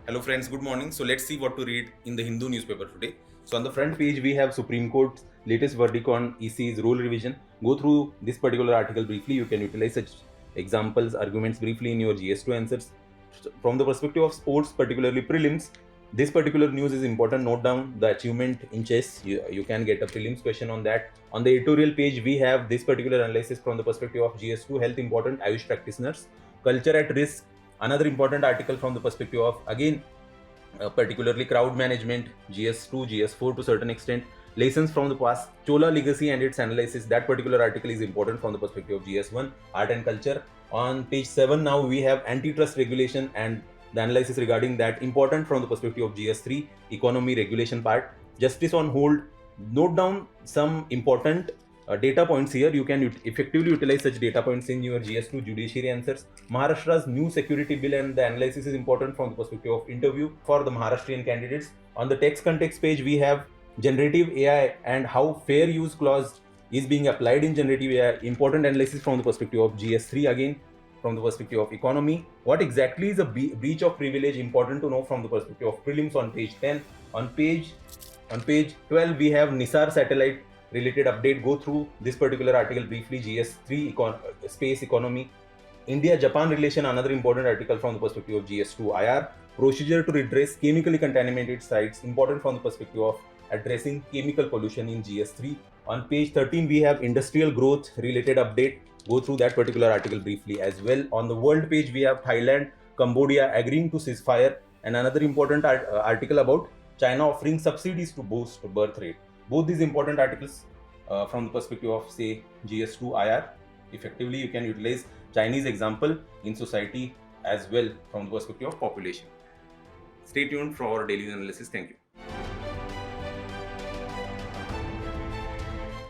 Hello friends, good morning. So let's see what to read in the Hindu newspaper today. So on the front page we have Supreme Court's latest verdict on EC's rule revision. Go through this particular article briefly. You can utilize such examples, arguments briefly in your GS2 answers. From the perspective of sports, particularly prelims, this particular news is important. Note down the achievement in chess. You can get a prelims question on that. On the editorial page, we have this particular analysis from the perspective of GS2, health important, Ayush practitioners, culture at risk. Another important article from the perspective of, again, particularly crowd management, GS2, GS4 to certain extent, lessons from the past, Chola legacy and its analysis. That particular article is important from the perspective of GS1, art and culture. On page 7 now we have antitrust regulation and the analysis regarding that, important from the perspective of GS3, economy regulation part, justice on hold. Note down some important data points here. You can effectively utilize such data points in your GS2 judiciary answers. Maharashtra's new security bill and the analysis is important from the perspective of interview for the Maharashtrian candidates. On the text context page, we have generative AI and how fair use clause is being applied in generative AI. Important analysis from the perspective of GS3 again. From the perspective of economy, what exactly is a breach of privilege? Important to know from the perspective of prelims on page 10. On page 12, we have Nisar satellite related update. Go through this particular article briefly. GS3 space economy, India Japan relation, another important article from the perspective of GS2 IR, procedure to redress chemically contaminated sites, important from the perspective of addressing chemical pollution in GS3. On page 13 we have industrial growth related update. Go through that particular article briefly as well. On the world page we have Thailand, Cambodia agreeing to ceasefire, and another important article about China offering subsidies to boost birth rate. Both these important articles from the perspective of, say, GS2 IR. Effectively, you can utilize Chinese example in society as well from the perspective of population. Stay tuned for our daily analysis. Thank you.